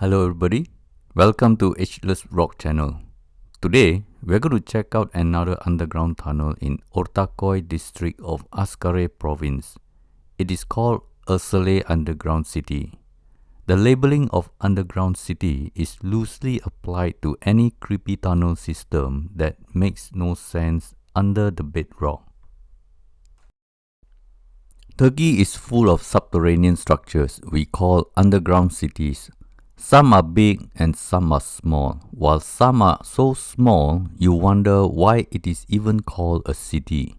Hello everybody, welcome to Ageless Rock channel. Today we're going to check out another underground tunnel in Ortaköy district of Askare province. It is called Ersele Underground City. The labeling of underground city is loosely applied to any creepy tunnel system that makes no sense under the bedrock. Turkey is full of subterranean structures we call underground cities. Some are big and some are small, while some are so small you wonder why it is even called a city.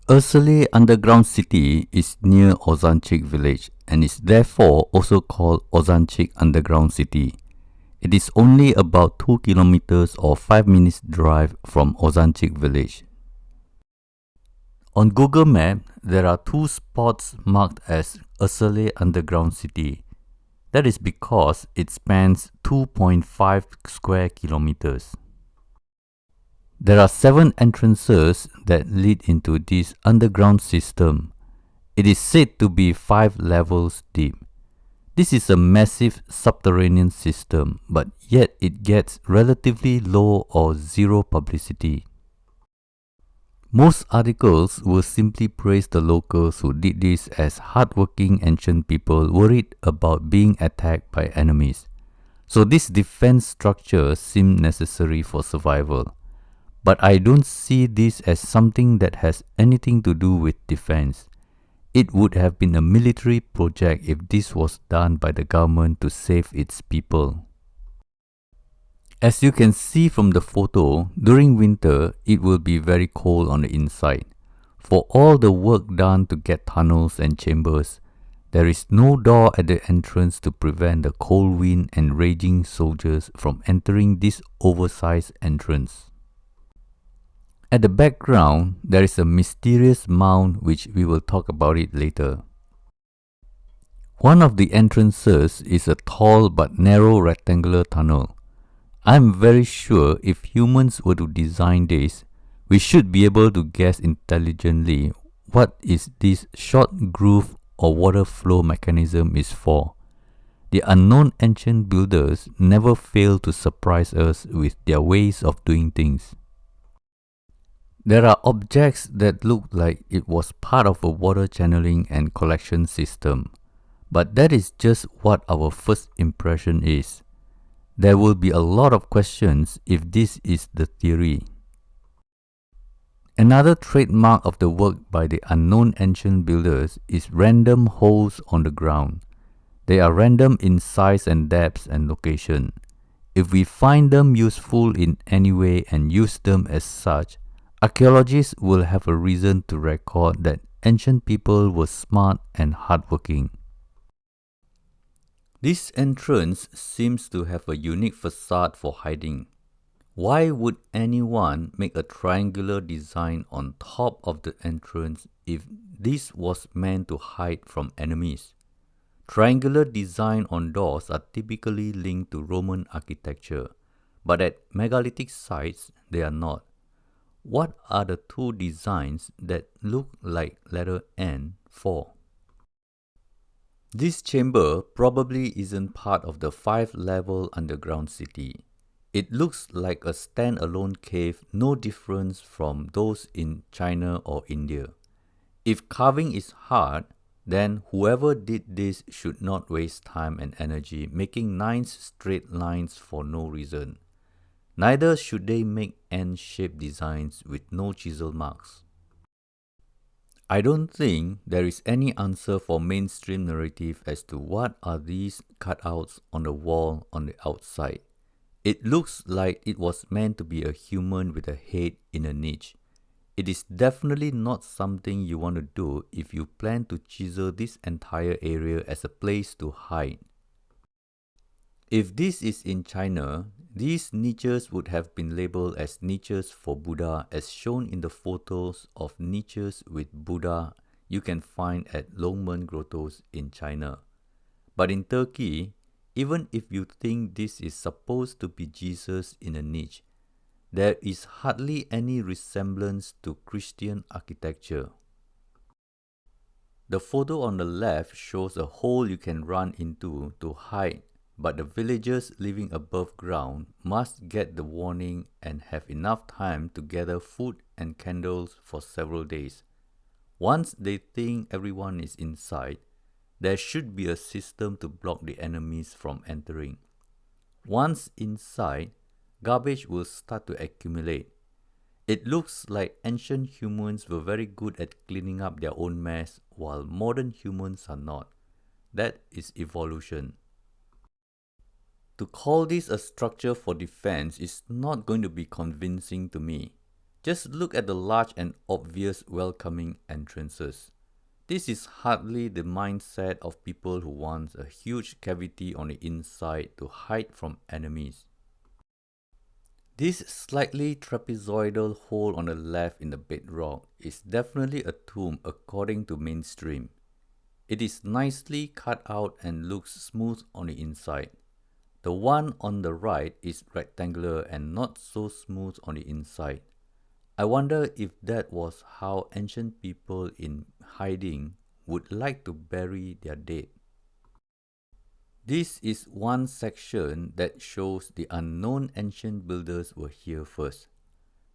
Ersele Underground City is near Ozanchik village and is therefore also called Ozanchik Underground City. It is only about 2 kilometers or 5 minutes drive from Ozanchik village. On Google Map, there are 2 spots marked as Ersele Underground City. That is because it spans 2.5 square kilometers. There are 7 entrances that lead into this underground system. It is said to be 5 levels deep. This is a massive subterranean system, but yet it gets relatively low or zero publicity. Most articles will simply praise the locals who did this as hardworking ancient people worried about being attacked by enemies. So these defense structures seem necessary for survival. But I don't see this as something that has anything to do with defense. It would have been a military project if this was done by the government to save its people. As you can see from the photo, during winter it will be very cold on the inside. For all the work done to get tunnels and chambers, there is no door at the entrance to prevent the cold wind and raging soldiers from entering this oversized entrance. At the background, there is a mysterious mound which we will talk about it later. One of the entrances is a tall but narrow rectangular tunnel. I am very sure if humans were to design this, we should be able to guess intelligently what is this short groove or water flow mechanism is for. The unknown ancient builders never fail to surprise us with their ways of doing things. There are objects that look like it was part of a water channeling and collection system, but that is just what our first impression is. There will be a lot of questions if this is the theory. Another trademark of the work by the unknown ancient builders is random holes on the ground. They are random in size and depth and location. If we find them useful in any way and use them as such, archaeologists will have a reason to record that ancient people were smart and hardworking. This entrance seems to have a unique facade for hiding. Why would anyone make a triangular design on top of the entrance if this was meant to hide from enemies? Triangular design on doors are typically linked to Roman architecture, but at megalithic sites they are not. What are the 2 designs that look like letter N for? This chamber probably isn't part of the 5-level underground city. It looks like a stand-alone cave, no different from those in China or India. If carving is hard, then whoever did this should not waste time and energy making 9 straight lines for no reason. Neither should they make N-shaped designs with no chisel marks. I don't think there is any answer for mainstream narrative as to what are these cutouts on the wall on the outside. It looks like it was meant to be a human with a head in a niche. It is definitely not something you want to do if you plan to chisel this entire area as a place to hide. If this is in China, these niches would have been labeled as niches for Buddha as shown in the photos of niches with Buddha you can find at Longmen grottos in China. But in Turkey, even if you think this is supposed to be Jesus in a niche, there is hardly any resemblance to Christian architecture. The photo on the left shows a hole you can run into to hide, but the villagers living above ground must get the warning and have enough time to gather food and candles for several days. Once they think everyone is inside, there should be a system to block the enemies from entering. Once inside, garbage will start to accumulate. It looks like ancient humans were very good at cleaning up their own mess, while modern humans are not. That is evolution. To call this a structure for defense is not going to be convincing to me. Just look at the large and obvious welcoming entrances. This is hardly the mindset of people who want a huge cavity on the inside to hide from enemies. This slightly trapezoidal hole on the left in the bedrock is definitely a tomb according to mainstream. It is nicely cut out and looks smooth on the inside. The one on the right is rectangular and not so smooth on the inside. I wonder if that was how ancient people in hiding would like to bury their dead. This is one section that shows the unknown ancient builders were here first.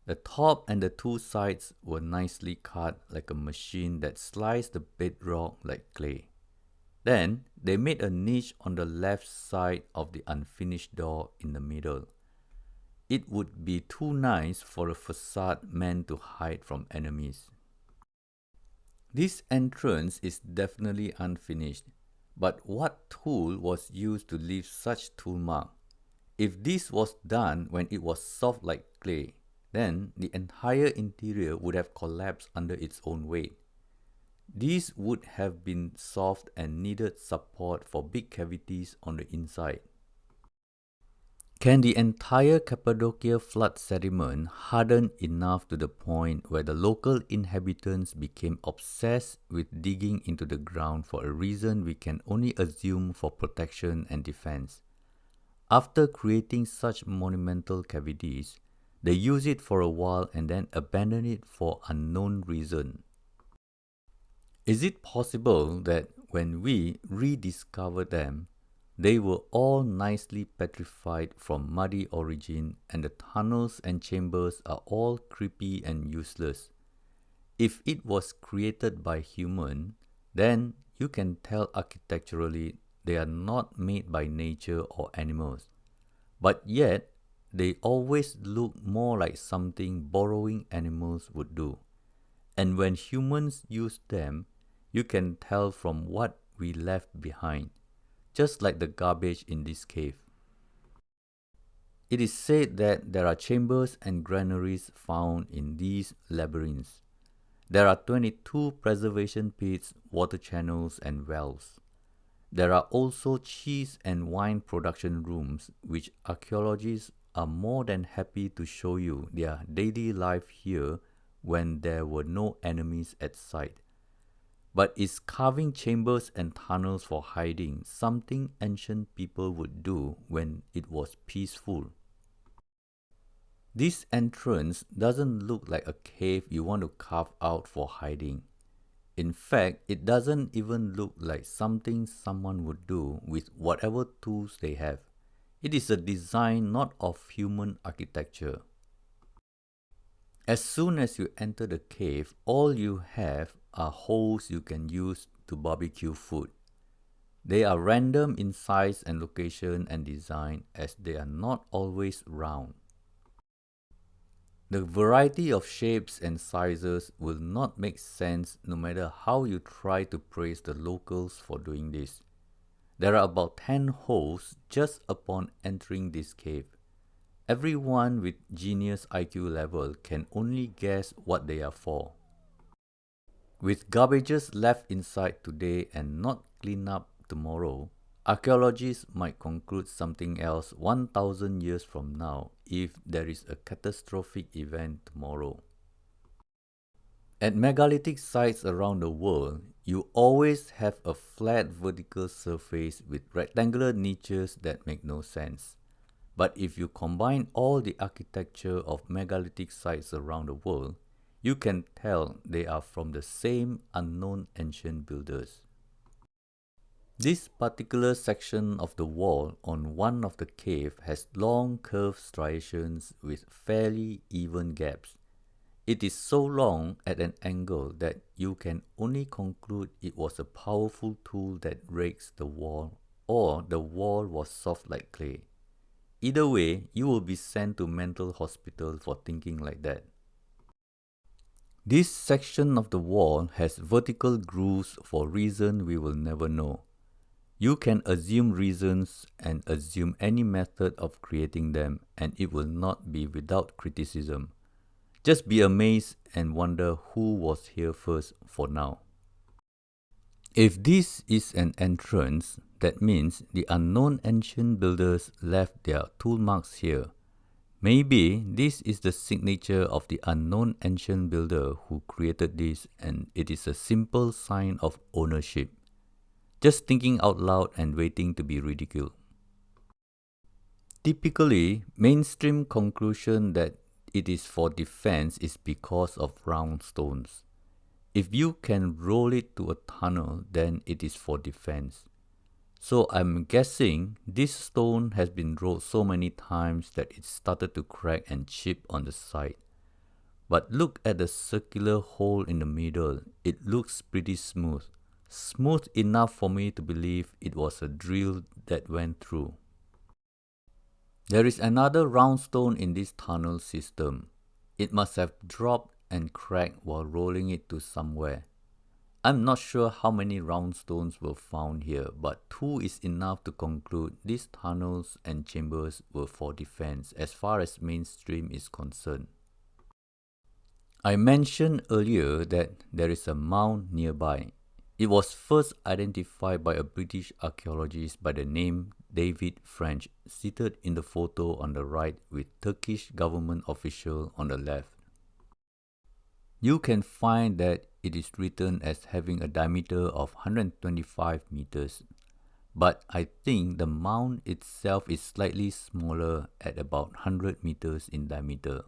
The top and the two sides were nicely cut like a machine that sliced the bedrock like clay. Then they made a niche on the left side of the unfinished door in the middle. It would be too nice for a facade meant to hide from enemies. This entrance is definitely unfinished. But what tool was used to leave such tool mark? If this was done when it was soft like clay, then the entire interior would have collapsed under its own weight. These would have been soft and needed support for big cavities on the inside. Can the entire Cappadocia flood sediment harden enough to the point where the local inhabitants became obsessed with digging into the ground for a reason we can only assume for protection and defense? After creating such monumental cavities, they use it for a while and then abandon it for unknown reason. Is it possible that when we rediscover them, they were all nicely petrified from muddy origin and the tunnels and chambers are all creepy and useless? If it was created by human, then you can tell architecturally they are not made by nature or animals. But yet, they always look more like something burrowing animals would do. And when humans use them, you can tell from what we left behind, just like the garbage in this cave. It is said that there are chambers and granaries found in these labyrinths. There are 22 preservation pits, water channels, and wells. There are also cheese and wine production rooms, which archaeologists are more than happy to show you their daily life here when there were no enemies at sight. But is carving chambers and tunnels for hiding something ancient people would do when it was peaceful? This entrance doesn't look like a cave you want to carve out for hiding. In fact, it doesn't even look like something someone would do with whatever tools they have. It is a design not of human architecture. As soon as you enter the cave, all you have are holes you can use to barbecue food. They are random in size and location and design as they are not always round. The variety of shapes and sizes will not make sense no matter how you try to praise the locals for doing this. There are about 10 holes just upon entering this cave. Everyone with genius IQ level can only guess what they are for. With garbages left inside today and not cleaned up tomorrow, archaeologists might conclude something else 1,000 years from now if there is a catastrophic event tomorrow. At megalithic sites around the world, you always have a flat vertical surface with rectangular niches that make no sense. But if you combine all the architecture of megalithic sites around the world, You can tell they are from the same unknown ancient builders. This particular section of the wall on one of the cave has long curved striations with fairly even gaps. It is so long at an angle that you can only conclude it was a powerful tool that rakes the wall, or the wall was soft like clay. Either way, you will be sent to mental hospital for thinking like that. This section of the wall has vertical grooves for reason we will never know. You can assume reasons and assume any method of creating them, and it will not be without criticism. Just be amazed and wonder who was here first for now. If this is an entrance, that means the unknown ancient builders left their tool marks here. Maybe this is the signature of the unknown ancient builder who created this, and it is a simple sign of ownership. Just thinking out loud and waiting to be ridiculed. Typically, mainstream conclusion that it is for defense is because of round stones. If you can roll it to a tunnel, then it is for defense. So I'm guessing this stone has been rolled so many times that it started to crack and chip on the side. But look at the circular hole in the middle. It looks pretty smooth. Smooth enough for me to believe it was a drill that went through. There is another round stone in this tunnel system. It must have dropped and cracked while rolling it to somewhere. I'm not sure how many round stones were found here, but 2 is enough to conclude these tunnels and chambers were for defense as far as mainstream is concerned. I mentioned earlier that there is a mound nearby. It was first identified by a British archaeologist by the name David French, seated in the photo on the right with Turkish government official on the left. You can find that it is written as having a diameter of 125 meters, but I think the mound itself is slightly smaller at about 100 meters in diameter.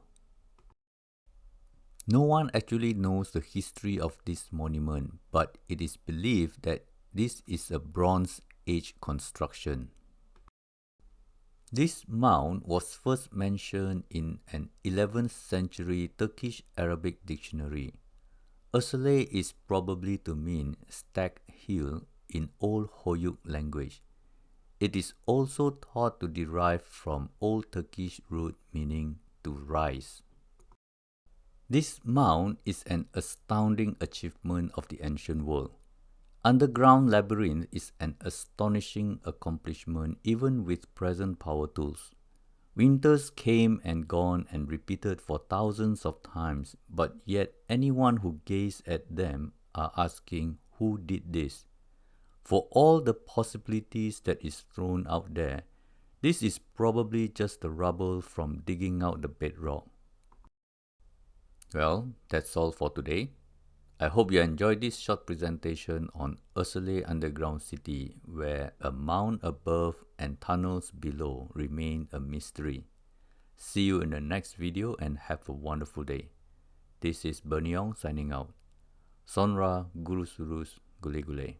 No one actually knows the history of this monument, but it is believed that this is a Bronze Age construction. This mound was first mentioned in an 11th century Turkish Arabic dictionary. Ersele is probably to mean stacked hill in Old Hoyuk language. It is also thought to derive from Old Turkish root meaning to rise. This mound is an astounding achievement of the ancient world. Underground labyrinth is an astonishing accomplishment even with present power tools. Winters came and gone and repeated for thousands of times, but yet anyone who gazes at them are asking who did this. For all the possibilities that is thrown out there, this is probably just the rubble from digging out the bedrock. Well, that's all for today. I hope you enjoyed this short presentation on Ersele Underground City, where a mound above and tunnels below remain a mystery. See you in the next video and have a wonderful day. This is Berniong signing out. Sonra Guru Surus Gule Gule.